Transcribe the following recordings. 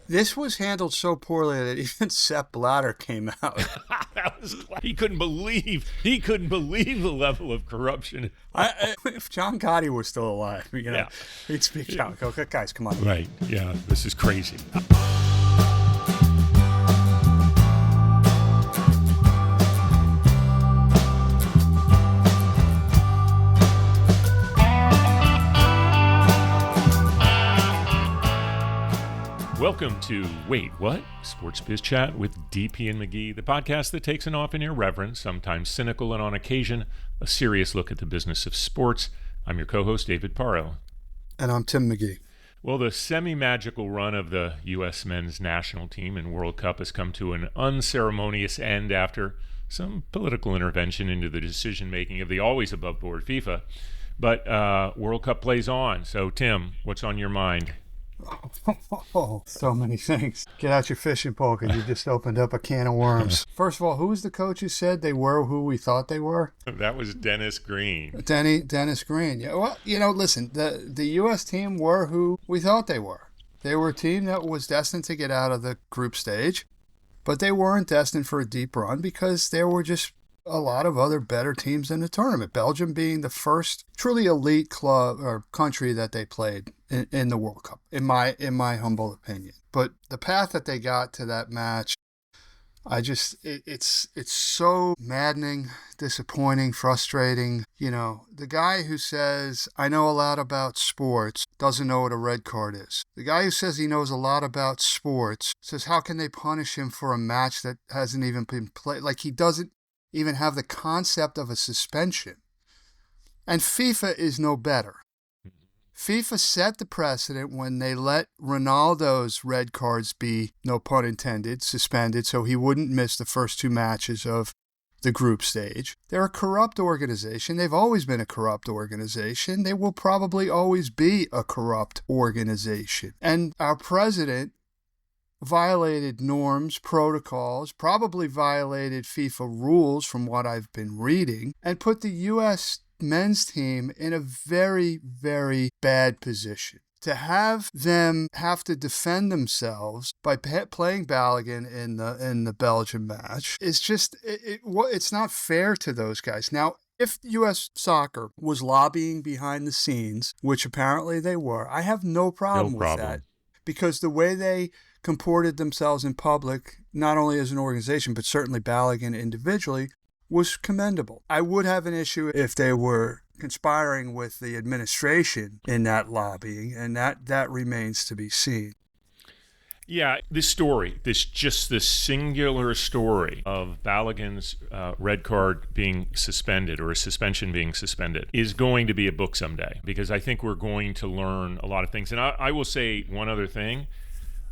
This was handled so poorly that even Sepp Blatter came out. He couldn't believe the level of corruption. If John Gotti was still alive, Yeah. he'd speak out. Go, guys, come on. Right. Yeah. This is crazy. Welcome to Wait, What? Sports Biz Chat with DP and McGhee, the podcast that takes an often irreverent, sometimes cynical, and on occasion, a serious look at the business of sports. I'm your co-host, 𝘬𝗏𝘁𝗏. And I'm Tim McGhee. Well, the semi-magical run of the U.S. men's national team in World Cup has come to an unceremonious end after some political intervention into the decision-making of the always above-board FIFA. But World Cup plays on. So, Tim, what's on your mind? Oh, so many things. Get out your fishing pole because you just opened up a can of worms. First of all, who was the coach who said they were who we thought they were? That was Dennis Green. Dennis Green. Yeah, well, listen, the U.S. team were who we thought they were. They were a team that was destined to get out of the group stage, but they weren't destined for a deep run because there were just a lot of other better teams in the tournament. Belgium being the first truly elite club or country that they played in the World Cup, in my humble opinion. But the path that they got to that match, it's so maddening, disappointing, frustrating. The guy who says, I know a lot about sports, doesn't know what a red card is. The guy who says he knows a lot about sports says, how can they punish him for a match that hasn't even been played? Like, he doesn't even have the concept of a suspension. And FIFA is no better. FIFA set the precedent when they let Ronaldo's red cards be, no pun intended, suspended so he wouldn't miss the first two matches of the group stage. They're a corrupt organization. They've always been a corrupt organization. They will probably always be a corrupt organization. And our president violated norms, protocols, probably violated FIFA rules from what I've been reading, and put the U.S. men's team in a very, very bad position. To have them have to defend themselves by playing Balogun in the Belgian match is just, it's not fair to those guys. Now, if U.S. soccer was lobbying behind the scenes, which apparently they were, I have no problem with that. Because the way they comported themselves in public, not only as an organization, but certainly Balogun individually, was commendable. I would have an issue if they were conspiring with the administration in that lobbying, and that remains to be seen. Yeah, this singular story of Balogun's red card being suspended or a suspension being suspended is going to be a book someday, because I think we're going to learn a lot of things. And I will say one other thing.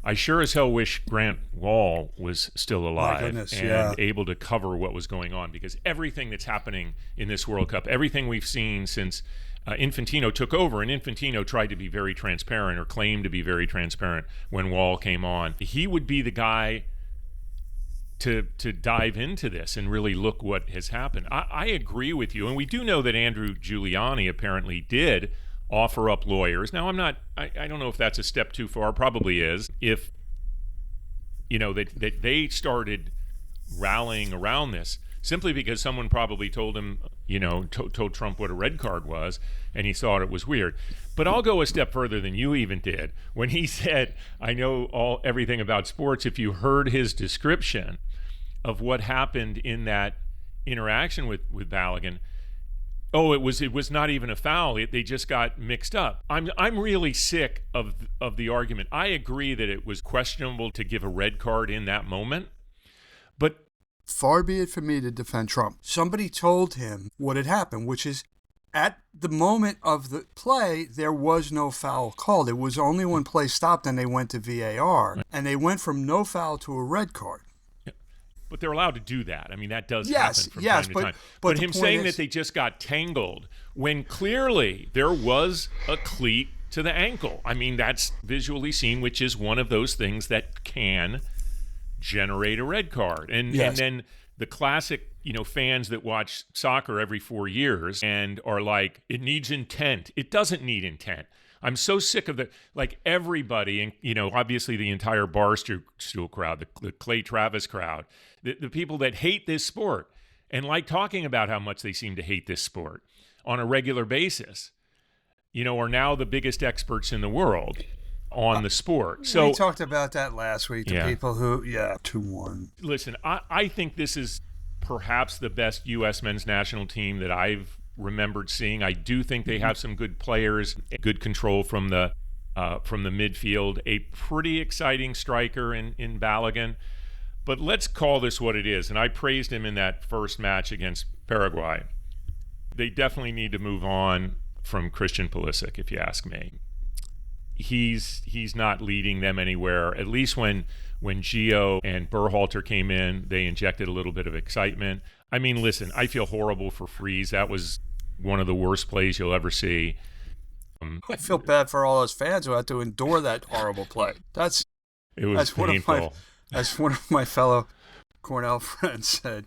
I sure as hell wish Grant Wahl was still alive able to cover what was going on, because everything that's happening in this World Cup, everything we've seen since Infantino took over, and Infantino tried to be very transparent or claimed to be very transparent when Wahl came on. He would be the guy to dive into this and really look what has happened. I agree with you, and we do know that Andrew Giuliani apparently did offer up lawyers. Now, I don't know if that's a step too far, probably is. If, that they started rallying around this simply because someone probably told him, told Trump what a red card was, and he thought it was weird. But I'll go a step further than you even did. When he said, I know everything about sports, if you heard his description of what happened in that interaction with Balogun, oh, it was not even a foul. They just got mixed up. I'm really sick of the argument. I agree that it was questionable to give a red card in that moment, but far be it from me to defend Trump. Somebody told him what had happened, which is at the moment of the play, there was no foul called. It was only when play stopped and they went to VAR, and they went from no foul to a red card. But they're allowed to do that. I mean, that does happen from time to time. But him saying that they just got tangled when clearly there was a cleat to the ankle. I mean, that's visually seen, which is one of those things that can generate a red card. And then the classic, fans that watch soccer every 4 years and are like, it needs intent. It doesn't need intent. I'm so sick of like everybody, and obviously the entire Barstool crowd, the Clay Travis crowd, the people that hate this sport and like talking about how much they seem to hate this sport on a regular basis, are now the biggest experts in the world on the sport. So we talked about that last week. The people who, 2-1. Listen, I think this is perhaps the best U.S. men's national team that I've remembered seeing. I do think they have some good players, good control from the midfield, a pretty exciting striker in 𝘞𝘂𝘐. But let's call this what it is. And I praised him in that first match against Paraguay. They definitely need to move on from Christian Pulisic, if you ask me. He's not leading them anywhere. At least when Gio and Berhalter came in, they injected a little bit of excitement. I mean, listen, I feel horrible for Freeze. That was one of the worst plays you'll ever see. I feel bad for all those fans who had to endure that horrible play. That's painful. As one of my fellow Cornell friends said,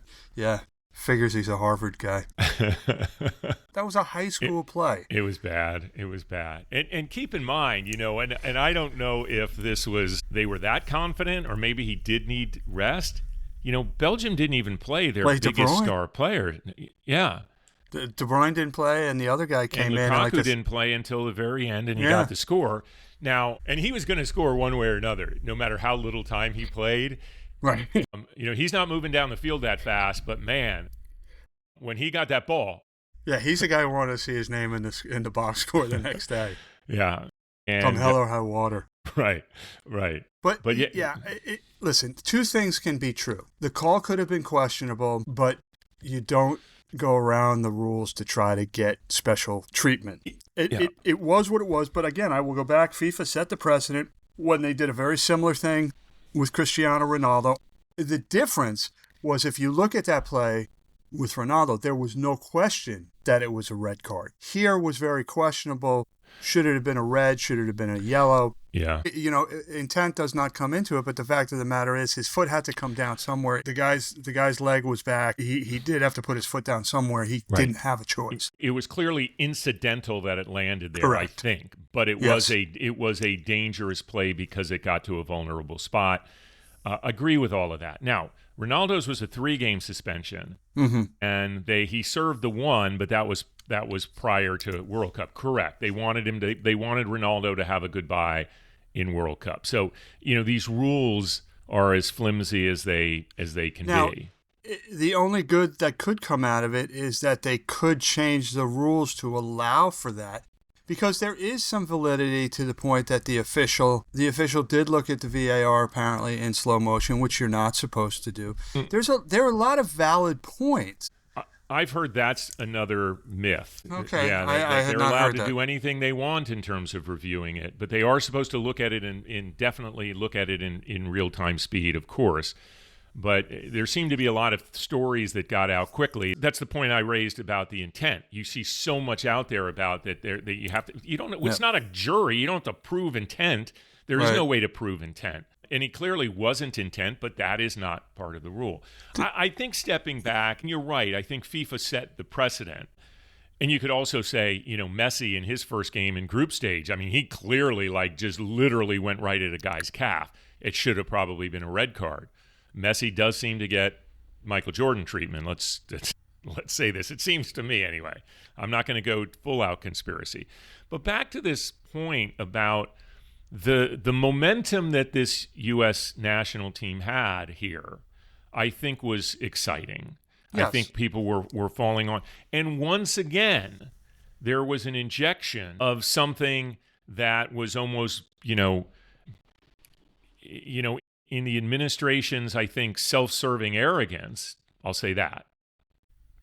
figures he's a Harvard guy. That was a high school play. It was bad. It was bad. And keep in mind, and I don't know if they were that confident or maybe he did need rest. Belgium didn't even play their biggest star player. Yeah. De Bruyne didn't play, and the other guy came in. Lukaku didn't play until the very end, and he got the score. Now, and he was going to score one way or another, no matter how little time he played. Right. He's not moving down the field that fast, but man, when he got that ball. Yeah, he's the guy who wanted to see his name in the box score the next day. Yeah. From hell or high water. Right. But listen, two things can be true. The call could have been questionable, but you don't go around the rules to try to get special treatment. It was what it was, but again, I will go back. FIFA set the precedent when they did a very similar thing with Cristiano Ronaldo. The difference was if you look at that play with Ronaldo, there was no question that it was a red card. Here was very questionable. Should it have been a red? Should it have been a yellow? Yeah. Intent does not come into it, but the fact of the matter is his foot had to come down somewhere. The guy's leg was back. He did have to put his foot down somewhere. He didn't have a choice. It was clearly incidental that it landed there, Correct. I think. But it was a dangerous play because it got to a vulnerable spot. Agree with all of that. Now, Ronaldo's was a 3-game suspension, and he served the one, but that was prior to World Cup. Correct. They wanted Ronaldo to have a goodbye in World Cup. So these rules are as flimsy as they can be. The only good that could come out of it is that they could change the rules to allow for that. Because there is some validity to the point that the official did look at the VAR apparently in slow motion, which you're not supposed to do. There are a lot of valid points. I've heard that's another myth. Okay, yeah, I had they're not allowed heard to that. do anything they want in terms of reviewing it, but they are supposed to look at it definitely look at it in real time speed, of course. But there seemed to be a lot of stories that got out quickly. That's the point I raised about the intent. You see so much out there about that you have to. You don't know. It's not a jury. You don't have to prove intent. There is no way to prove intent. And he clearly wasn't intent, but that is not part of the rule. I think stepping back, and you're right. I think FIFA set the precedent. And you could also say, Messi in his first game in group stage. I mean, he clearly just literally went right at a guy's calf. It should have probably been a red card. Messi does seem to get Michael Jordan treatment. Let's say this. It seems to me anyway. I'm not going to go full out conspiracy. But back to this point about the momentum that this U.S. national team had here, I think was exciting. Yes. I think people were falling on. And once again, there was an injection of something that was almost, in the administration's, I think, self-serving arrogance, I'll say that.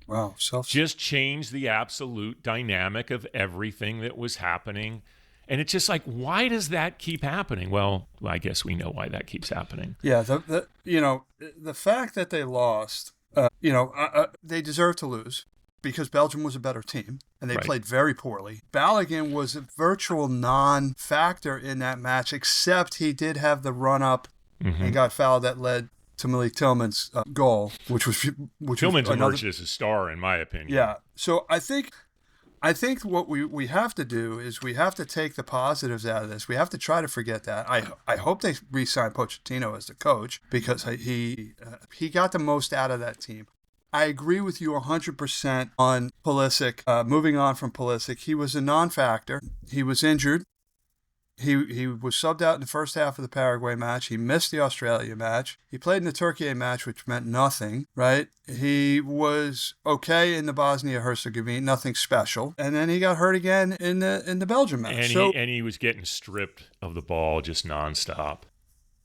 Wow, just changed the absolute dynamic of everything that was happening. And it's just like, why does that keep happening? Well, I guess we know why that keeps happening. Yeah, the fact that they lost, they deserve to lose because Belgium was a better team and they played very poorly. 𝘞𝘂𝘐 was a virtual non-factor in that match, except he did have the run-up and got fouled that led to Malik Tillman's goal, which Tillman's emerged as a star, in my opinion. Yeah. So I think I think what we have to do is we have to take the positives out of this. We have to try to forget that. I hope they re-sign Pochettino as the coach because he got the most out of that team. I agree with you 100% on 𝘚𝘰𝘃𝗲𝗿𝗶𝘴. Moving on from 𝘚𝘰𝘃, he was a non-factor. He was injured. He was subbed out in the first half of the Paraguay match. He missed the Australia match. He played in the Turkey match, which meant nothing, right? He was okay in the Bosnia-Herzegovina, nothing special. And then he got hurt again in the Belgium match. And he was getting stripped of the ball just nonstop.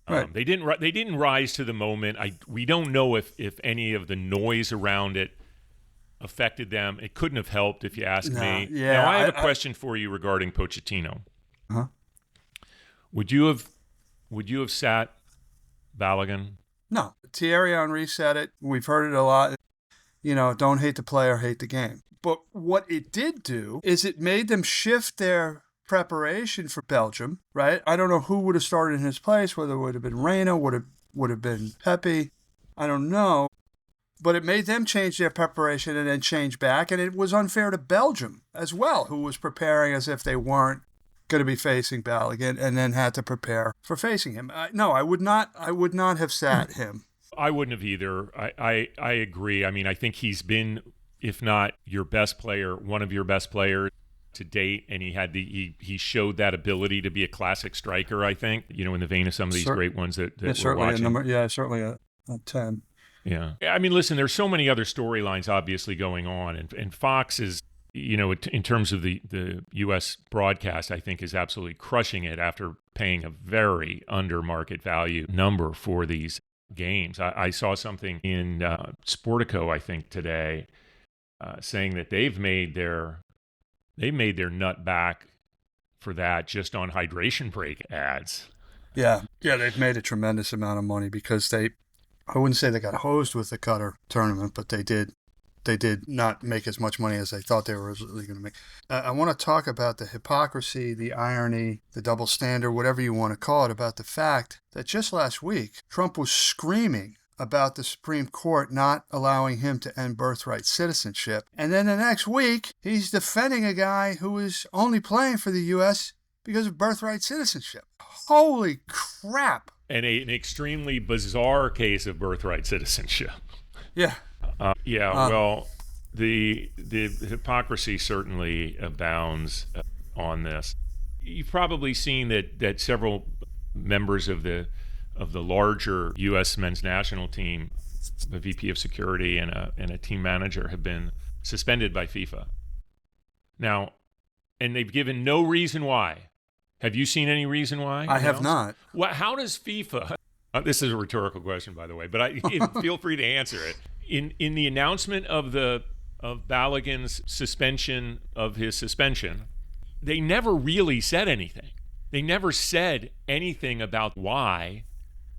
Right. They didn't rise to the moment. We don't know if any of the noise around it affected them. It couldn't have helped, if you ask me. Yeah, now, I have a question for you regarding Pochettino. Uh-huh. Would you have sat Balogun? No. Thierry Henry said it. We've heard it a lot. Don't hate the player, hate the game. But what it did do is it made them shift their preparation for Belgium, right? I don't know who would have started in his place, whether it would have been Reina, would have been Pepe. I don't know. But it made them change their preparation and then change back. And it was unfair to Belgium as well, who was preparing as if they weren't going to be facing Balogun and then had to prepare for facing him. No, I would not have sat him. I wouldn't have either. I agree. I mean, I think he's been, if not your best player, one of your best players to date, and he showed that ability to be a classic striker, I think, in the vein of some of these great ones that we're watching. Certainly a 10. Yeah. I mean, listen, there's so many other storylines obviously going on, and Fox is, in terms of the U.S. broadcast, I think is absolutely crushing it after paying a very under market value number for these games. I saw something in Sportico, I think, today saying that they've made their nut back for that just on hydration break ads. Yeah, they've made a tremendous amount of money because I wouldn't say they got hosed with the Qatar tournament, but they did not make as much money as they thought they were really going to make. I want to talk about the hypocrisy, the irony, the double standard, whatever you want to call it, about the fact that just last week, Trump was screaming about the Supreme Court not allowing him to end birthright citizenship. And then the next week, he's defending a guy who is only playing for the U.S. because of birthright citizenship. Holy crap. And an extremely bizarre case of birthright citizenship. Yeah. Well, the hypocrisy certainly abounds on this. You've probably seen that several members of the larger U.S. men's national team, the VP of security and a team manager, have been suspended by FIFA. Now, and they've given no reason why. Have you seen any reason why? I have not. Well, how does FIFA? This is a rhetorical question, by the way, but feel free to answer it. In the announcement of Balogun's suspension of his suspension, they never really said anything. They never said anything about why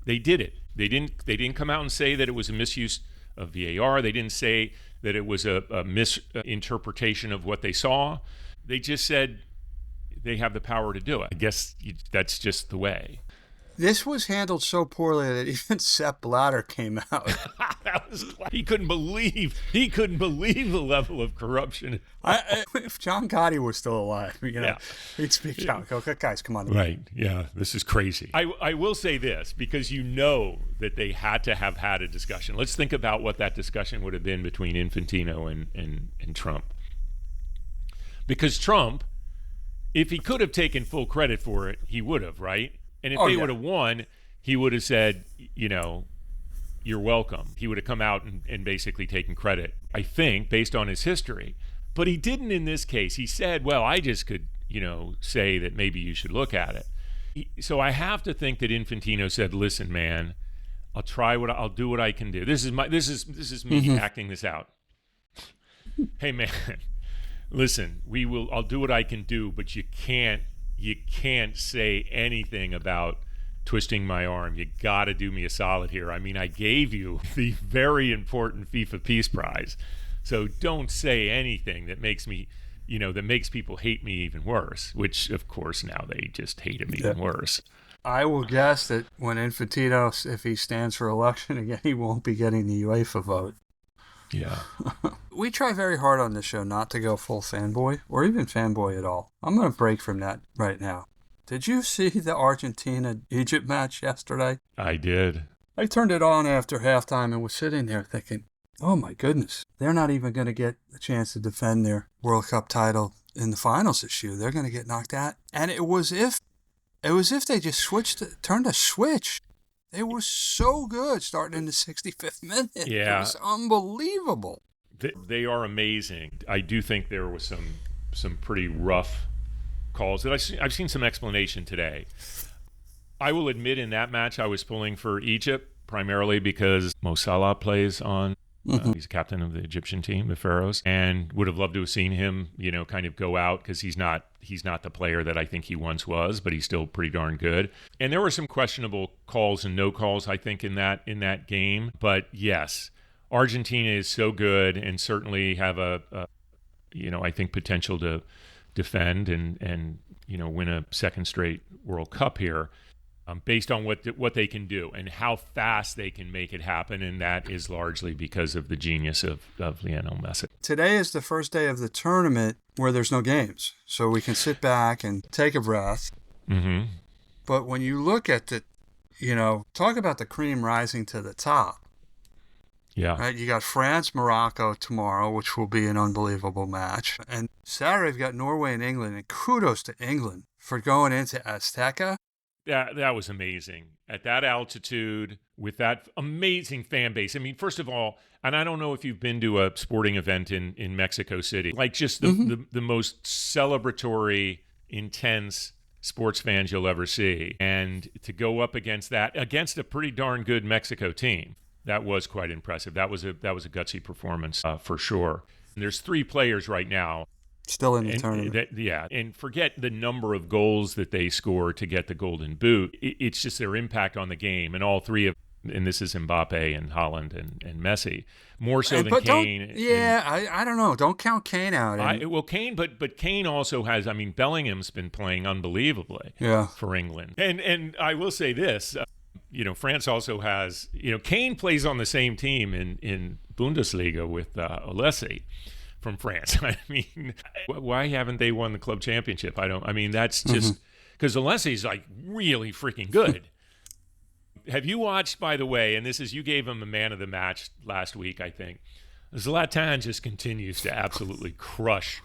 they did it. They didn't come out and say that it was a misuse of VAR. They didn't say that it was a misinterpretation of what they saw. They just said they have the power to do it. I guess that's just the way. This was handled so poorly that even Sepp Blatter came out. He couldn't believe the level of corruption. If John Gotti was still alive, he'd speak out. Go, guys, come on. Right? Yeah, this is crazy. I will say this because that they had to have had a discussion. Let's think about what that discussion would have been between Infantino and Trump. Because Trump, if he could have taken full credit for it, he would have, right? And if they would have won, he would have said, you're welcome. He would have come out and basically taken credit, I think, based on his history. But he didn't in this case. He said, well, I just could, say that maybe you should look at it. So I have to think that Infantino said, listen, man, I'll do what I can do. This is me acting this out. Hey, man, listen, I'll do what I can do, but you can't say anything about twisting my arm. You got to do me a solid here. I mean, I gave you the very important FIFA Peace Prize. So don't say anything that makes people hate me even worse, which of course now they just hate him even worse. I will guess that when Infantino, if he stands for election again, he won't be getting the UEFA vote. Yeah. We try very hard on this show not to go full fanboy or even fanboy at all. I'm going to break from that right now. Did you see the Argentina-Egypt match yesterday? I did. I turned it on after halftime and was sitting there thinking, oh my goodness, they're not even going to get a chance to defend their World Cup title in the finals this year. They're going to get knocked out. And it was if they just turned a switch. They were so good starting in the 65th minute. Yeah. It was unbelievable. They are amazing. I do think there was some pretty rough calls that I've seen some explanation today. I will admit in that match I was pulling for Egypt primarily because Mo Salah plays on. He's captain of the Egyptian team, the Pharaohs, and would have loved to have seen him, kind of go out because he's not the player that I think he once was, but he's still pretty darn good. And there were some questionable calls and no calls, I think, in that game. But yes, Argentina is so good and certainly have I think potential to defend and win a second straight World Cup here. Based on what they can do and how fast they can make it happen, and that is largely because of the genius of Lionel Messi. Today is the first day of the tournament where there's no games, so we can sit back and take a breath. Mm-hmm. But when you look at talk about the cream rising to the top. Yeah. Right? You got France, Morocco tomorrow, which will be an unbelievable match. And Saturday, you've got Norway and England, and kudos to England for going into 𝘚𝘰𝘃𝗲𝗿𝗶. That was amazing. At that altitude, with that amazing fan base. I mean, first of all, and I don't know if you've been to a sporting event in Mexico City, like just the most celebratory, intense sports fans you'll ever see. And to go up against a pretty darn good Mexico team, that was quite impressive. That was a gutsy performance for sure. And there's 3 players right now. Still in the tournament. And forget the number of goals that they score to get the Golden Boot. It's just their impact on the game. And all 3 and this is Mbappe and Haaland and Messi, more so than Kane. I don't know. Don't count Kane out. Kane, but Kane also has, Bellingham's been playing unbelievably for England. And I will say this, France also has, Kane plays on the same team in Bundesliga with 𝘚𝘰𝘃𝗏 from France. I mean, why haven't they won the club championship? That's just because 𝘚𝘰𝘃𝗏's like really freaking good. Have you watched, by the way, and you gave him a man of the match last week, I think. Zlatan just continues to absolutely crush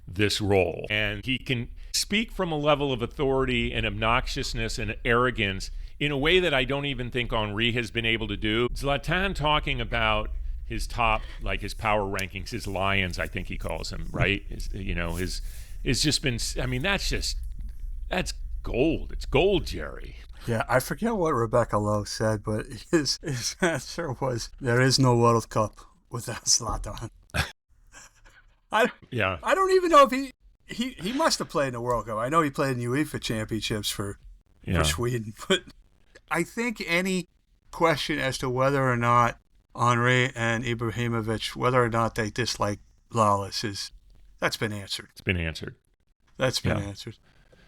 this role. And he can speak from a level of authority and obnoxiousness and arrogance in a way that I don't even think Henry has been able to do. Zlatan talking about his top, like his power rankings, his lions, I think he calls them, right? It's just been, that's gold. It's gold, Jerry. Yeah, I forget what Rebecca Lowe said, but his answer was, there is no World Cup without Zlatan. I don't even know if he must have played in the World Cup. I know he played in UEFA championships for Sweden, but I think any question as to whether or not Henry and Ibrahimovic, whether or not they dislike Lawless, that's been answered. It's been answered. That's been answered.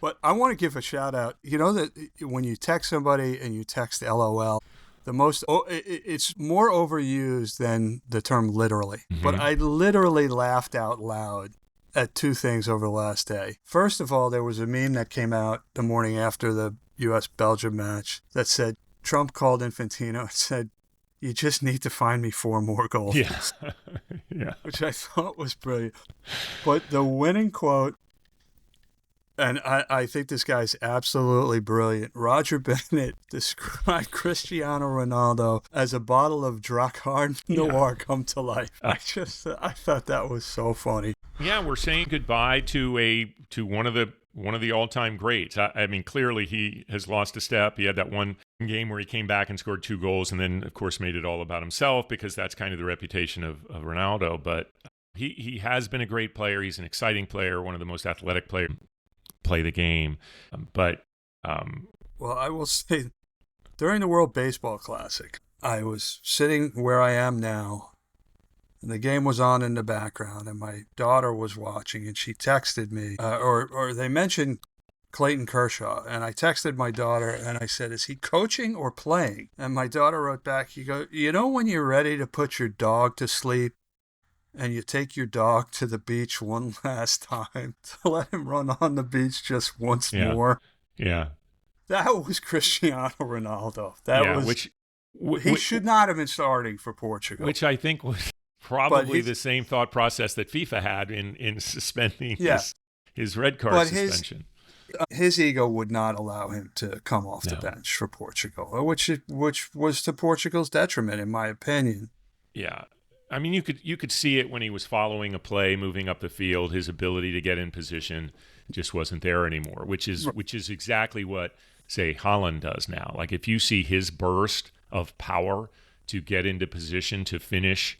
But I want to give a shout out. You know that when you text somebody and you text LOL, it's more overused than the term literally. Mm-hmm. But I literally laughed out loud at 2 things over the last day. First of all, there was a meme that came out the morning after the US-Belgium match that said, Trump called Infantino and said, you just need to find me 4 more goals. Yeah. Which I thought was brilliant. But the winning quote, and I think this guy's absolutely brilliant. Roger Bennett described Cristiano Ronaldo as a bottle of Drakkar Noir come to life. I thought that was so funny. Yeah, we're saying goodbye to one of the all-time greats. I mean, clearly he has lost a step. He had that one game where he came back and scored 2 goals, and then of course made it all about himself because that's kind of the reputation of Ronaldo. But he has been a great player. He's an exciting player, one of the most athletic players. Play the game, well, I will say, during the World Baseball Classic, I was sitting where I am now, and the game was on in the background, and my daughter was watching, and she texted me, or they mentioned Clayton Kershaw, and I texted my daughter, and I said, is he coaching or playing? And my daughter wrote back, when you're ready to put your dog to sleep, and you take your dog to the beach one last time to let him run on the beach just once more. Yeah. That was Cristiano Ronaldo. That was which he should not have been starting for Portugal. Which I think was probably the same thought process that FIFA had in suspending his red card suspension. His ego would not allow him to come off the bench for Portugal, which was to Portugal's detriment, in my opinion. Yeah. I mean, you could see it when he was following a play, moving up the field. His ability to get in position just wasn't there anymore, which is exactly what, say, Haaland does now. Like, if you see his burst of power to get into position to finish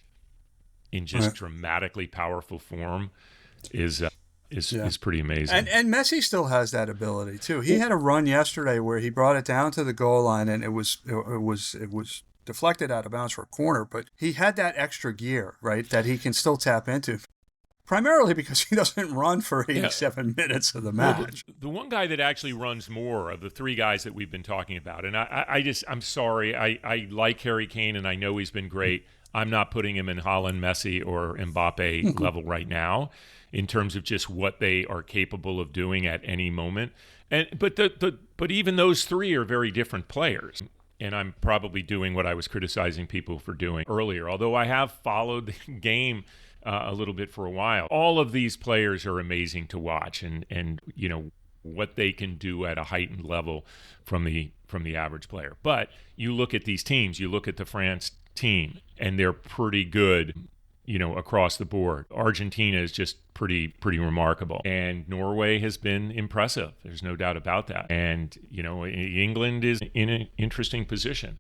in just dramatically powerful form is pretty amazing. And Messi still has that ability too. He had a run yesterday where he brought it down to the goal line, and it was deflected out of bounds for a corner, but he had that extra gear, right, that he can still tap into. Primarily because he doesn't run for 87 minutes of the match. Well, the one guy that actually runs more of the three guys that we've been talking about, and I'm sorry, I like Harry Kane, and I know he's been great. I'm not putting him in Haaland, Messi, or Mbappe level right now in terms of just what they are capable of doing at any moment. But even those three are very different players. And I'm probably doing what I was criticizing people for doing earlier, although I have followed the game a little bit for a while. All of these players are amazing to watch, and you know what they can do at a heightened level from the average player. But you look at these teams, you look at the France team, and they're pretty good, you know, across the board. Argentina is just pretty remarkable, and Norway has been impressive. There's no doubt about that. And you know, England is in an interesting position.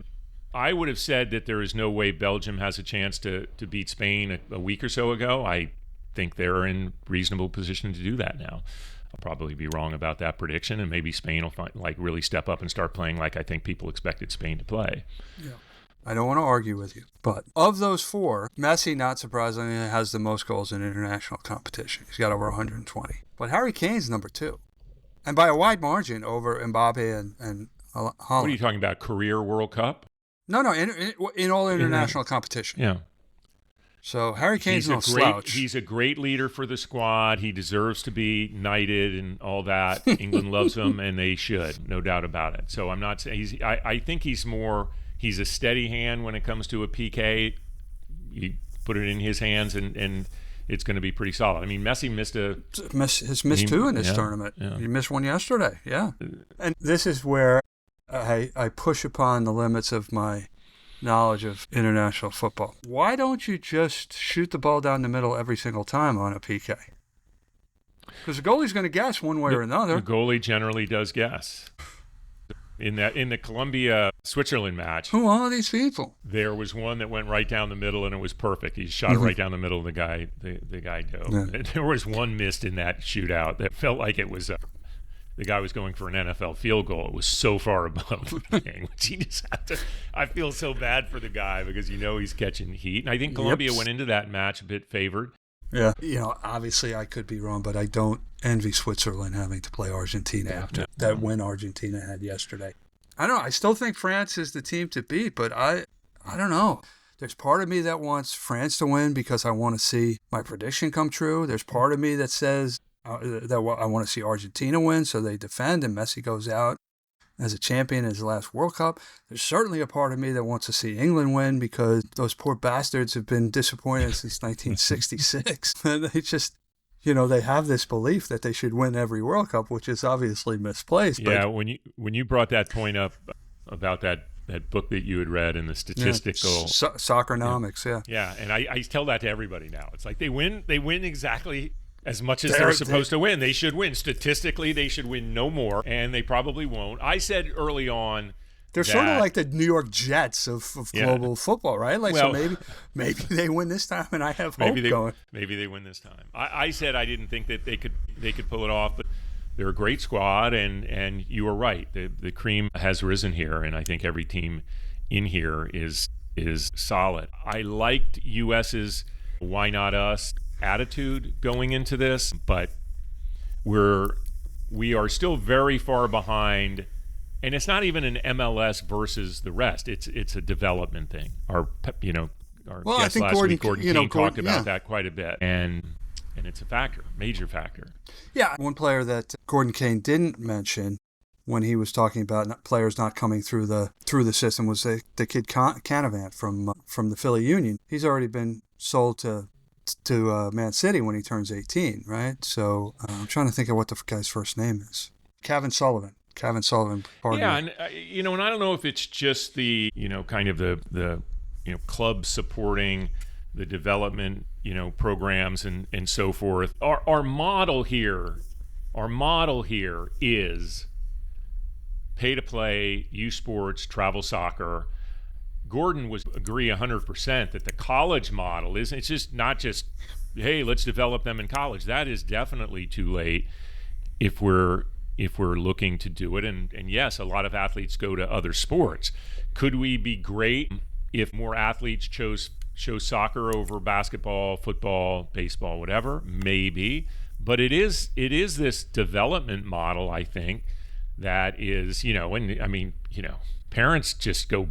I would have said that there is no way Belgium has a chance to beat Spain a week or so ago. I think they're in reasonable position to do that now. I'll probably be wrong about that prediction, and maybe Spain will really step up and start playing like I think people expected Spain to play. Yeah. I don't want to argue with you, but of those four, Messi, not surprisingly, has the most goals in international competition. He's got over 120. But Harry Kane's number two, and by a wide margin over Mbappe and Haaland. What are you talking about, career World Cup? No, in all international competition. Yeah. So Harry Kane's no slouch. He's a great leader for the squad. He deserves to be knighted and all that. England loves him, and they should, no doubt about it. So I'm not saying I think he's a steady hand when it comes to a PK. You put it in his hands, and it's going to be pretty solid. I mean, Messi has missed two in this tournament. Yeah. He missed one yesterday. Yeah. And this is where I push upon the limits of my knowledge of international football. Why don't you just shoot the ball down the middle every single time on a PK? Because the goalie's going to guess one way or another. The goalie generally does guess. In the Colombia-Switzerland match, who are these people? There was one that went right down the middle, and it was perfect. He shot it right down the middle of the guy dove. Yeah. There was one missed in that shootout that felt like it was the guy was going for an NFL field goal. It was so far above the thing, which he just had to. I feel so bad for the guy because you know he's catching heat, and I think Colombia went into that match a bit favored. Yeah, you know, obviously I could be wrong, but I don't envy Switzerland having to play Argentina after that win Argentina had yesterday. I don't know. I still think France is the team to beat, but I don't know. There's part of me that wants France to win because I want to see my prediction come true. There's part of me that says that I want to see Argentina win, so they defend and Messi goes out as a champion in his last World Cup. There's certainly a part of me that wants to see England win because those poor bastards have been disappointed since 1966. And they just, you know, they have this belief that they should win every World Cup, which is obviously misplaced. Yeah, but when you brought that point up about that book that you had read and the statistical Soccernomics, yeah, and I tell that to everybody now. It's like they win exactly as much as they're supposed to win. They should win. Statistically, they should win no more, and they probably won't. I said early on they're sort of like the New York Jets of global football, right? Like, well, so maybe they win this time, and I have hope going. Maybe they win this time. I said I didn't think that they could pull it off, but they're a great squad, and you were right. The cream has risen here, and I think every team in here is solid. I liked US's why not us attitude going into this, but we are still very far behind, and it's not even an MLS versus the rest. It's a development thing. Our our Well, I guest think last Gordon, week, Gordon you know, King, talked Gordon, about yeah. that quite a bit, and it's a factor, major factor. Yeah, one player that Gordon Kane didn't mention when he was talking about players not coming through the system was the kid Canavan from the Philly Union. He's already been sold to Man City when he turns 18, right? So I'm trying to think of what the guy's first name is. Kevin Sullivan. Pardon Yeah, me. and and I don't know if it's just the kind of the club supporting the development programs and so forth. Our model here is pay to play, youth sports, travel soccer. Gordon would agree 100% that the college model it's just not just, hey, let's develop them in college. That is definitely too late if we're looking to do it. And yes, a lot of athletes go to other sports. Could we be great if more athletes chose soccer over basketball, football, baseball, whatever? Maybe. But it is this development model, I think, that is, and I mean, parents just go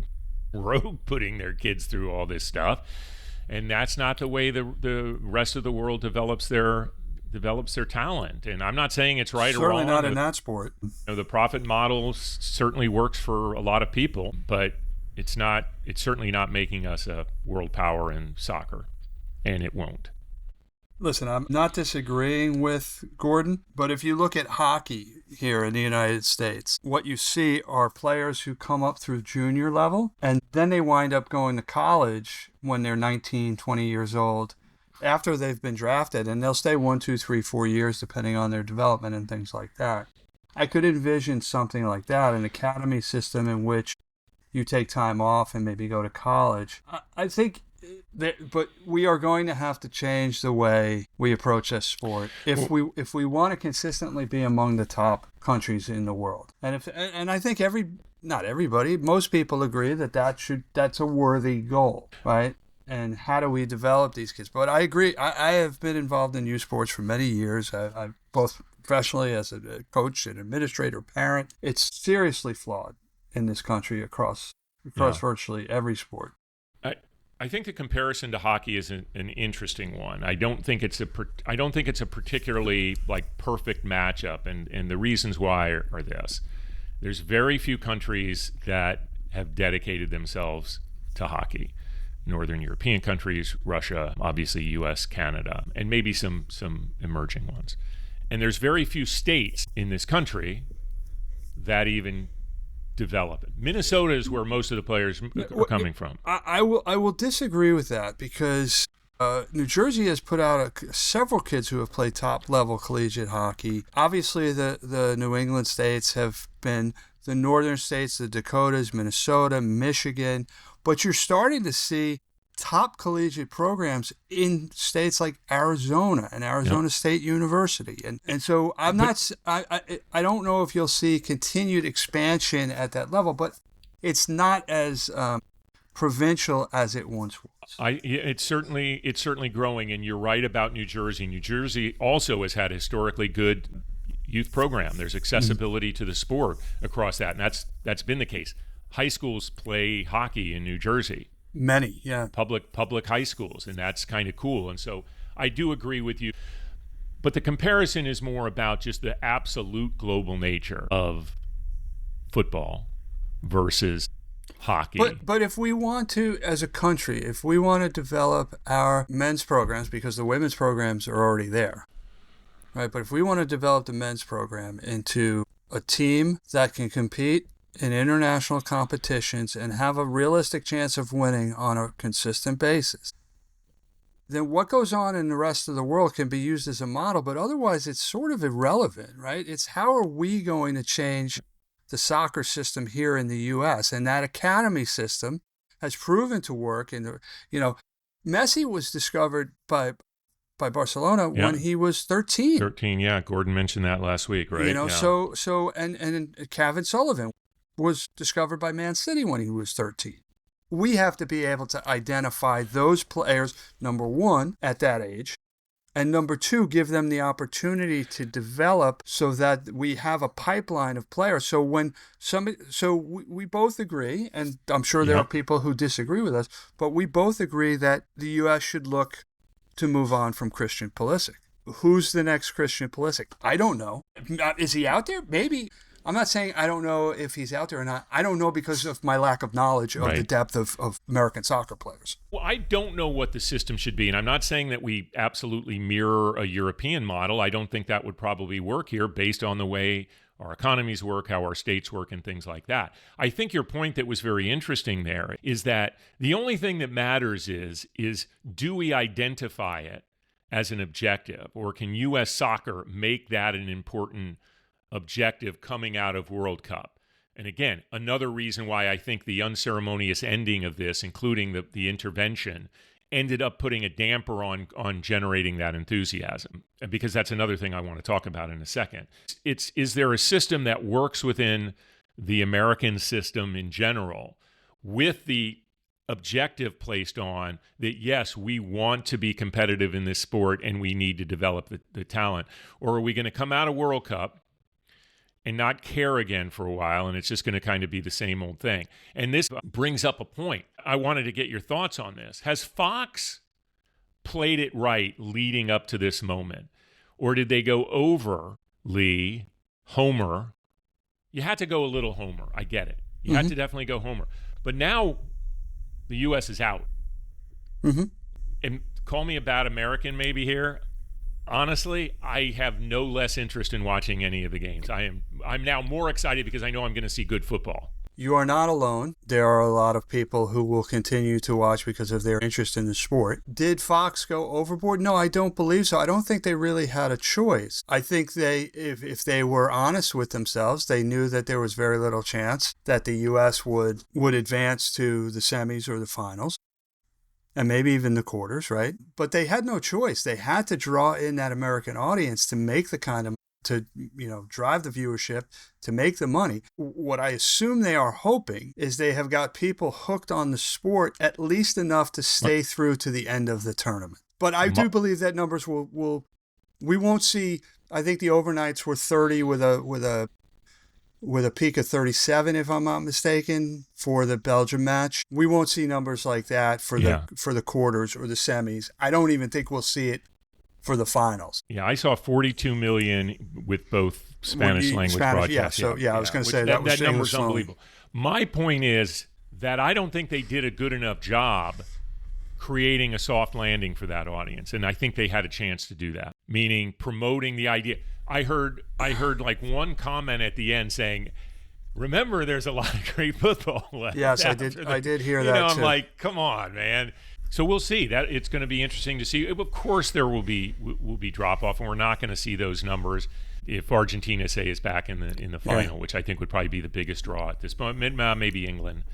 rogue putting their kids through all this stuff, and that's not the way the rest of the world develops their talent. And I'm not saying it's right or wrong. Certainly not in that sport. The profit model certainly works for a lot of people, but it's certainly not making us a world power in soccer, and it won't. Listen, I'm not disagreeing with Gordon, but if you look at hockey here in the United States, what you see are players who come up through junior level, and then they wind up going to college when they're 19, 20 years old after they've been drafted, and they'll stay 1, 2, 3, 4 years depending on their development and things like that. I could envision something like that, an academy system in which you take time off and maybe go to college. I think but we are going to have to change the way we approach this sport if we want to consistently be among the top countries in the world. And I think not everybody, most people agree that's a worthy goal, right? And how do we develop these kids? But I agree. I have been involved in youth sports for many years. I both professionally as a coach and administrator, parent. It's seriously flawed in this country across virtually every sport. I think the comparison to hockey is an interesting one. I don't think it's a particularly perfect matchup, and the reasons why are this: there's very few countries that have dedicated themselves to hockey. Northern European countries, Russia, obviously U.S., Canada, and maybe some emerging ones. And there's very few states in this country that even develop it. Minnesota is where most of the players are coming from. I will disagree with that because New Jersey has put out several kids who have played top level collegiate hockey. Obviously, the New England states have been the northern states, the Dakotas, Minnesota, Michigan, but you're starting to see top collegiate programs in states like Arizona and Arizona State University. And so I don't know if you'll see continued expansion at that level, but it's not as provincial as it once was. It's certainly growing, and you're right about New Jersey. New Jersey also has had historically good youth program. There's accessibility to the sport across that, and that's been the case. High schools play hockey in New Jersey. Many, yeah. Public high schools, and that's kind of cool. And so I do agree with you. But the comparison is more about just the absolute global nature of football versus hockey. But if we want to, as a country, if we want to develop our men's programs, because the women's programs are already there, right? But if we want to develop the men's program into a team that can compete in international competitions and have a realistic chance of winning on a consistent basis, then what goes on in the rest of the world can be used as a model, but otherwise it's sort of irrelevant, right? It's how are we going to change the soccer system here in the U.S. And that academy system has proven to work. Messi was discovered by Barcelona when he was 13. 13, yeah. Gordon mentioned that last week, right? So Kevin Sullivan was discovered by Man City when he was 13. We have to be able to identify those players, number one, at that age, And number two, give them the opportunity to develop so that we have a pipeline of players. So we both agree, and I'm sure there are people who disagree with us, but we both agree that the U.S. should look to move on from Christian Pulisic. Who's the next Christian Pulisic? I don't know. Is he out there? Maybe. I'm not saying I don't know if he's out there or not. I don't know because of my lack of knowledge of the depth of American soccer players. Well, I don't know what the system should be. And I'm not saying that we absolutely mirror a European model. I don't think that would probably work here based on the way our economies work, how our states work, and things like that. I think your point that was very interesting there is that the only thing that matters is do we identify it as an objective, or can U.S. soccer make that an important objective coming out of World Cup? And again, another reason why I think the unceremonious ending of this, including the intervention, ended up putting a damper on generating that enthusiasm. Because that's another thing I want to talk about in a second. Is there a system that works within the American system in general with the objective placed on that, yes, we want to be competitive in this sport and we need to develop the talent? Or are we going to come out of World Cup and not care again for a while, and it's just going to kind of be the same old thing? And this brings up a point. I wanted to get your thoughts on this. Has Fox played it right leading up to this moment? Or did they go over Lee, Homer? You had to go a little Homer. I get it. You had to definitely go Homer. But now the U.S. is out. And call me a bad American maybe here. Honestly, I have no less interest in watching any of the games. I'm now more excited because I know I'm going to see good football. You are not alone. There are a lot of people who will continue to watch because of their interest in the sport. Did Fox go overboard? No, I don't believe so. I don't think they really had a choice. I think if they were honest with themselves, they knew that there was very little chance that the U.S. would advance to the semis or the finals, and maybe even the quarters, right? But they had no choice. They had to draw in that American audience to make the kind of, to, drive the viewership, to make the money. What I assume they are hoping is they have got people hooked on the sport at least enough to stay through to the end of the tournament. But I do believe that numbers we won't see. I think the overnights were 30 with a peak of 37, if I'm not mistaken, for the Belgium match. We won't see numbers like that for the quarters or the semis. I don't even think we'll see it for the finals. Yeah, I saw 42 million with both Spanish language broadcasts. I was going to say that number's unbelievable. My point is that I don't think they did a good enough job creating a soft landing for that audience, and I think they had a chance to do that, meaning promoting the idea. I heard like one comment at the end saying, "Remember, there's a lot of great football left." Yes, I did hear that. I'm like, come on, man. So we'll see. That it's going to be interesting to see. Of course, there will be drop off, and we're not going to see those numbers if Argentina, say, is back in the final, which I think would probably be the biggest draw at this point. Maybe England.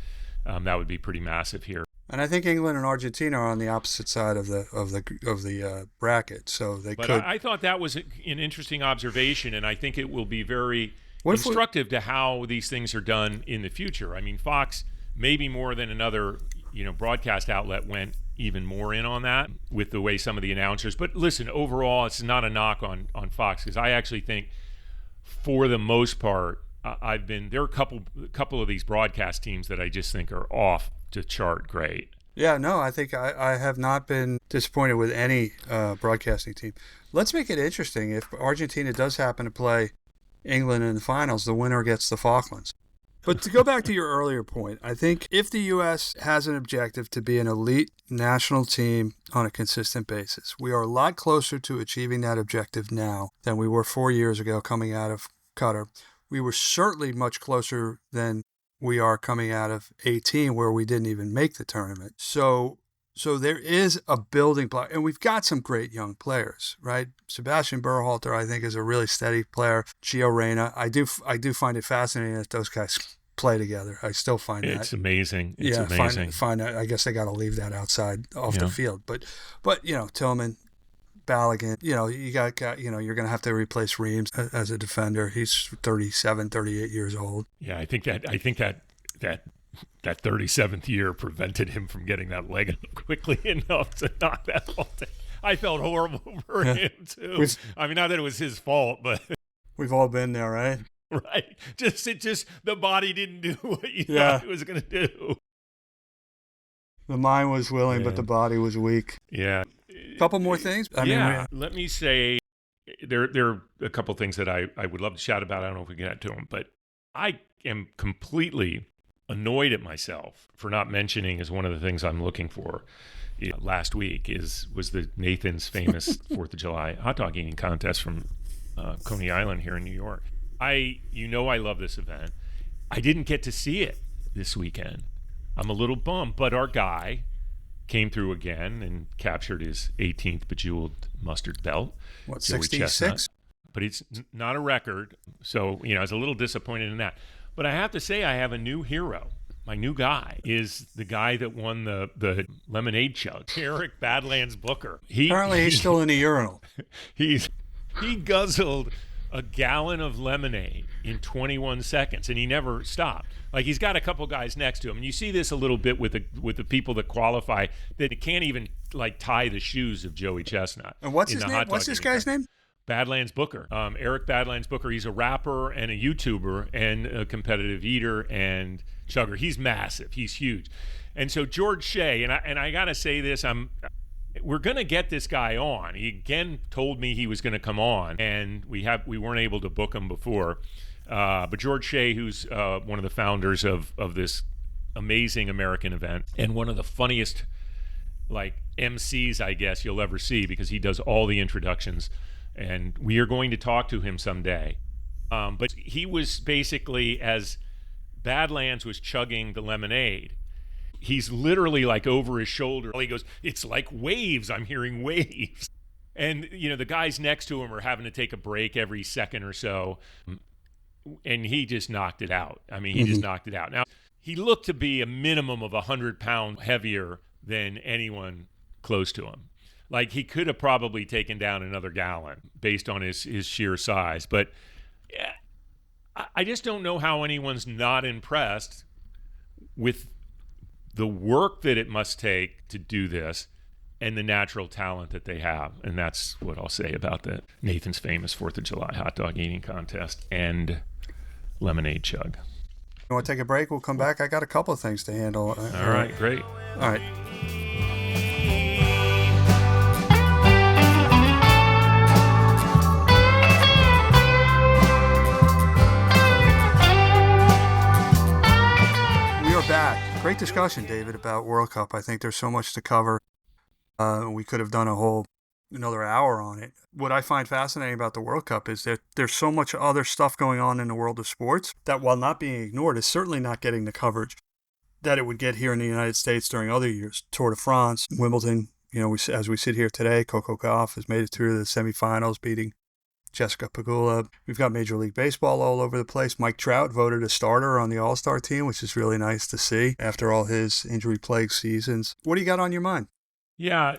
That would be pretty massive here. And I think England and Argentina are on the opposite side of the bracket, so they could. But I thought that was an interesting observation, and I think it will be very instructive to how these things are done in the future. I mean, Fox, maybe more than another, broadcast outlet, went even more in on that with the way some of the announcers. But listen, overall, it's not a knock on Fox, because I actually think, for the most part, there are a couple of these broadcast teams that I just think are off to chart great. Yeah, no, I think I have not been disappointed with any broadcasting team. Let's make it interesting. If Argentina does happen to play England in the finals, the winner gets the Falklands. But to go back to your earlier point, I think if the U.S. has an objective to be an elite national team on a consistent basis, we are a lot closer to achieving that objective now than we were 4 years ago coming out of Qatar. We were certainly much closer than we are coming out of 2018, where we didn't even make the tournament. So there is a building block, and we've got some great young players, right? Sebastian Berhalter, I think, is a really steady player. Gio Reyna, I do find it fascinating that those guys play together. I still find that it's amazing. It's amazing. Find that. I guess they got to leave that outside off the field, but Tillman, Balogun, you got you're going to have to replace Reams as a defender. He's 37, 38 years old. Yeah, I think that 37th year prevented him from getting that leg up quickly enough to knock that ball down. I felt horrible for him too. I mean, not that it was his fault, but we've all been there, right? Right. Just the body didn't do what you thought it was going to do. The mind was willing, but the body was weak. Yeah. Couple more things. Let me say there are a couple things that I would love to shout about. I don't know if we can get to them, but I am completely annoyed at myself for not mentioning as one of the things I'm looking for last week was the Nathan's famous 4th of July hot dog eating contest from Coney Island here in New York. I love this event. I didn't get to see it this weekend. I'm a little bummed, but our guy came through again and captured his 18th bejeweled mustard belt. What, Joey 66? Chestnut. But it's not a record, so I was a little disappointed in that. But I have to say, I have a new hero. My new guy is the guy that won the lemonade chug, Eric Badlands Booker. Apparently, he's still in the urinal. He guzzled a gallon of lemonade in 21 seconds, and he never stopped. Like, he's got a couple guys next to him, and you see this a little bit with the people that qualify that can't even tie the shoes of Joey Chestnut. And what's his name? What's this guy's name? Badlands Booker. Eric Badlands Booker. He's a rapper and a YouTuber and a competitive eater and chugger. He's massive. He's huge. And so George Shea, and I gotta say this, we're gonna get this guy on. He again told me he was gonna come on, and we weren't able to book him before. But George Shea, who's one of the founders of this amazing American event and one of the funniest MCs I guess you'll ever see, because he does all the introductions, and we are going to talk to him someday. But he was basically, as Badlands was chugging the lemonade, he's literally over his shoulder. He goes, "It's like waves. I'm hearing waves." And, the guys next to him are having to take a break every second or so. And he just knocked it out. I mean, he just knocked it out. Now, he looked to be a minimum of 100 pounds heavier than anyone close to him. He could have probably taken down another gallon based on his sheer size. But I just don't know how anyone's not impressed with the work that it must take to do this and the natural talent that they have. And that's what I'll say about the Nathan's famous 4th of July hot dog eating contest and lemonade chug. You want to take a break? We'll come back. I got a couple of things to handle. All right, great. All right. We are back. Great discussion, David, about World Cup. I think there's so much to cover. We could have done another hour on it. What I find fascinating about the World Cup is that there's so much other stuff going on in the world of sports that, while not being ignored, is certainly not getting the coverage that it would get here in the United States during other years. Tour de France, Wimbledon, as we sit here today, Coco Gauff has made it through the semifinals, beating 𝘚𝘰𝘃𝗲𝗏𝗏. We've got Major League Baseball all over the place. Mike Trout voted a starter on the All-Star team, which is really nice to see after all his injury-plagued seasons. What do you got on your mind? Yeah,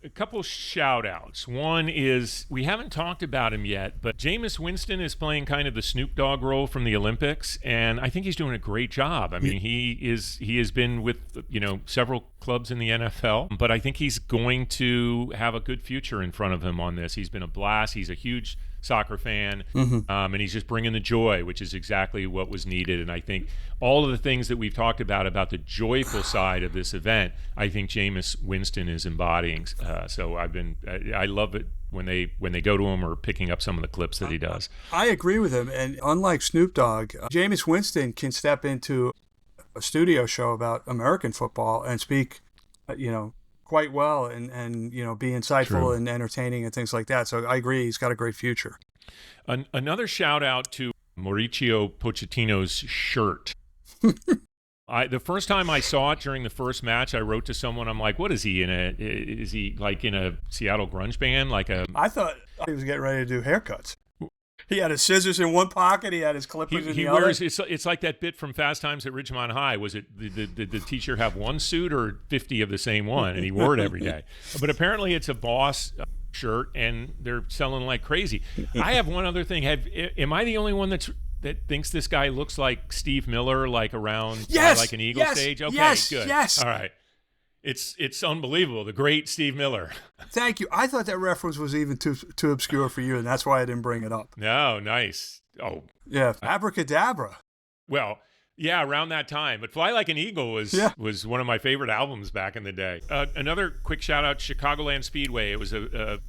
a couple shout outs. One is, we haven't talked about him yet, but Jameis Winston is playing kind of the Snoop Dogg role from the Olympics, and I think he's doing a great job. I mean, he has been with several clubs in the NFL, but I think he's going to have a good future in front of him on this. He's been a blast. He's a huge soccer fan, and he's just bringing the joy, which is exactly what was needed. And I think all of the things that we've talked about the joyful side of this event, I think Jameis Winston is embodying. So I love it when they go to him or picking up some of the clips that he does. I agree with him, and unlike Snoop Dogg, Jameis Winston can step into a studio show about American football and speak, quite well and be insightful and entertaining and things like that. So I agree, he's got a great future. Another shout out to Mauricio Pochettino's shirt. The first time I saw it during the first match, I wrote to someone, I'm like, what is he in is he in a Seattle grunge band? I thought he was getting ready to do haircuts. He had his scissors in one pocket. He had his clippers in the other. It's like that bit from Fast Times at Ridgemont High. Was it did the teacher have one suit or 50 of the same one? And he wore it every day. But apparently it's a Boss shirt, and they're selling like crazy. I have one other thing. Am I the only one that thinks this guy looks like Steve Miller, around like an Eagle stage? Okay, good. Yes. All right. It's unbelievable. The great Steve Miller. Thank you. I thought that reference was even too obscure for you, and that's why I didn't bring it up. No, nice. Oh, yeah, abracadabra. Well, yeah, around that time. But Fly Like an Eagle was one of my favorite albums back in the day. Another quick shout out, Chicagoland Speedway. It was it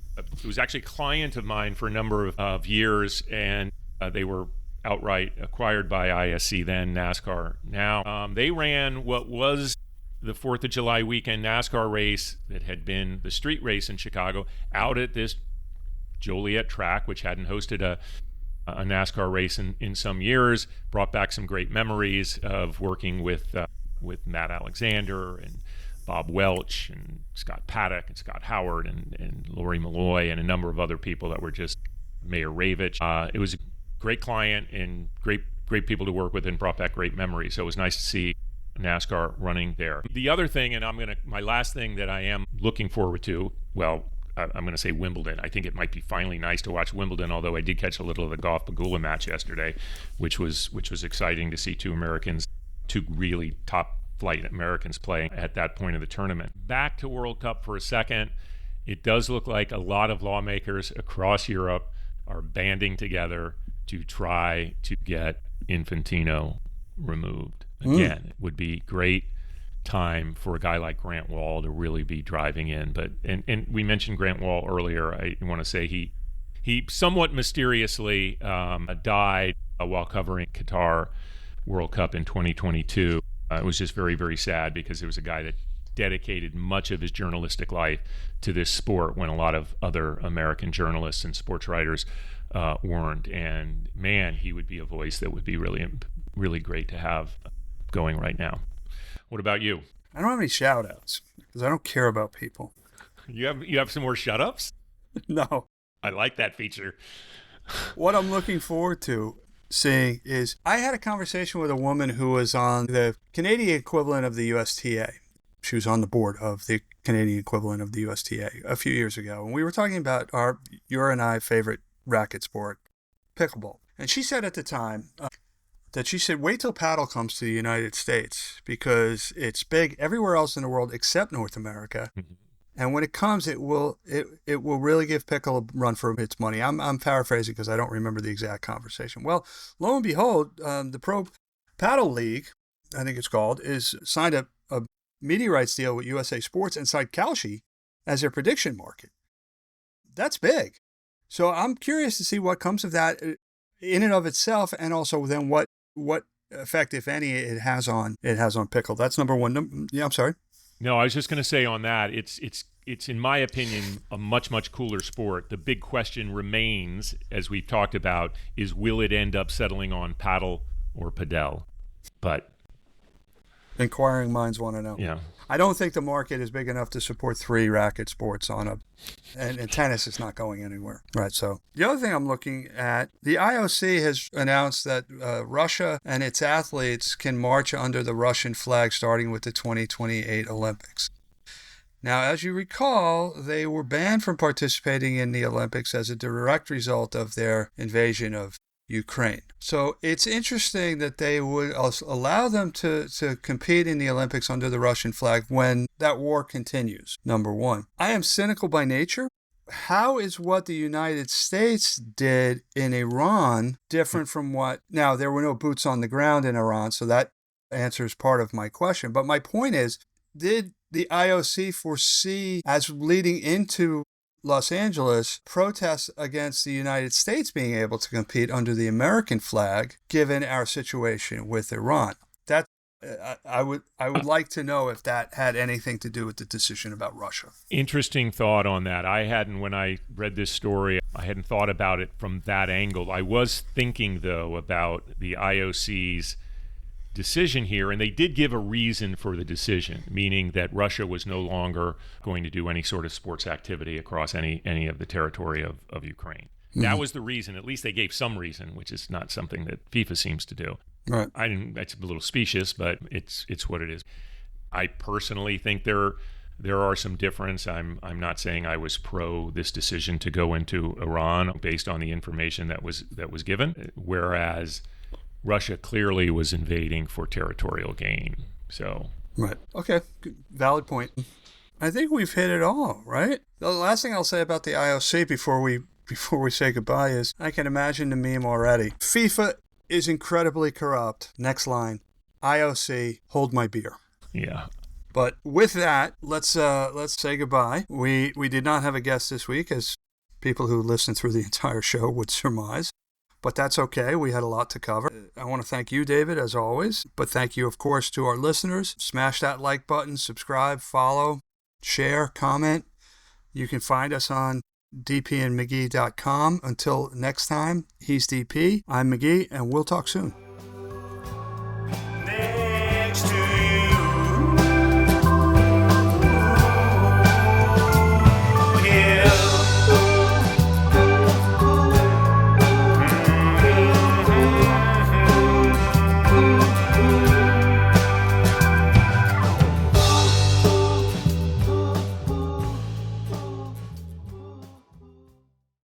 was actually a client of mine for a number of years, and they were outright acquired by ISC, then NASCAR. Now they ran what was the 4th of July weekend NASCAR race that had been the street race in Chicago out at this Joliet track, which hadn't hosted a NASCAR race in some years. Brought back some great memories of working with Matt Alexander and Bob Welch and Scott Paddock and Scott Howard and Lori Malloy and a number of other people that were just Mayor Ravitch. It was a great client and great people to work with, and brought back great memories. So it was nice to see NASCAR running there. The other thing, and my last thing that I am looking forward to, well, I'm going to say Wimbledon. I think it might be finally nice to watch Wimbledon, although I did catch a little of the 𝘠𝘶𝘃𝗏𝗴 match yesterday, which was exciting to see two really top flight Americans playing at that point of the tournament. Back to World Cup for a second. It does look like a lot of lawmakers across Europe are banding together to try to get Infantino removed. Again, it would be great time for a guy like Grant Wall to really be driving in. But and we mentioned Grant Wall earlier. I want to say he somewhat mysteriously died while covering Qatar World Cup in 2022. It was just very, very sad, because it was a guy that dedicated much of his journalistic life to this sport when a lot of other American journalists and sports writers weren't. And man, he would be a voice that would be really, really great to have going right now. What about you? I don't have any shout outs because I don't care about people. You have some more shut ups? No. I like that feature. What I'm looking forward to seeing is, I had a conversation with a woman who was on the Canadian equivalent of the USTA. She was on the board of the Canadian equivalent of the USTA a few years ago. And we were talking about your and I favorite racket sport, pickleball. And she said at the time that she said, wait till paddle comes to the United States, because it's big everywhere else in the world except North America. Mm-hmm. And when it comes, it will really give pickle a run for its money. I'm paraphrasing because I don't remember the exact conversation. Well, lo and behold, the Pro Paddle League, I think it's called, is signed a media rights deal with USA Sports and signed 𝘚𝘰𝘃𝗏𝗏 as their prediction market. That's big. So I'm curious to see what comes of that in and of itself, and also then what effect, if any, it has on pickle. That's number one. Yeah, I'm sorry. No, I was just going to say on that, it's in my opinion a much cooler sport. The big question remains, as we've talked about, is will it end up settling on paddle or padel? But inquiring minds want to know. Yeah. I don't think the market is big enough to support 3 racket sports and tennis is not going anywhere. Right. So the other thing I'm looking at, the IOC has announced that Russia and its athletes can march under the Russian flag starting with the 2028 Olympics. Now, as you recall, they were banned from participating in the Olympics as a direct result of their invasion of Ukraine. So it's interesting that they would allow them to compete in the Olympics under the Russian flag when that war continues, number one. I am cynical by nature. How is what the United States did in Iran different from what... Now, there were no boots on the ground in Iran, so that answers part of my question. But my point is, did the IOC foresee, as leading into Los Angeles, protests against the United States being able to compete under the American flag, given our situation with Iran? That I would like to know if that had anything to do with the decision about Russia. Interesting thought on that. When I read this story, I hadn't thought about it from that angle. I was thinking, though, about the IOC's decision here, and they did give a reason for the decision, meaning that Russia was no longer going to do any sort of sports activity across any of the territory of Ukraine. Mm-hmm. That was the reason. At least they gave some reason, which is not something that FIFA seems to do. Right. That's a little specious, but it's what it is. I personally think there are some difference. I'm not saying I was pro this decision to go into Iran based on the information that was given, whereas Russia clearly was invading for territorial gain. So Right. Okay. Good. Valid point. I think we've hit it all, right? The last thing I'll say about the IOC before we say goodbye is I can imagine the meme already. FIFA is incredibly corrupt. Next line. IOC, hold my beer. Yeah. But with that, let's say goodbye. We did not have a guest this week, as people who listen through the entire show would surmise. But that's okay. We had a lot to cover. I want to thank you, David, as always. But thank you, of course, to our listeners. Smash that like button, subscribe, follow, share, comment. You can find us on dpandmcgee.com. Until next time, he's DP, I'm McGhee, and we'll talk soon.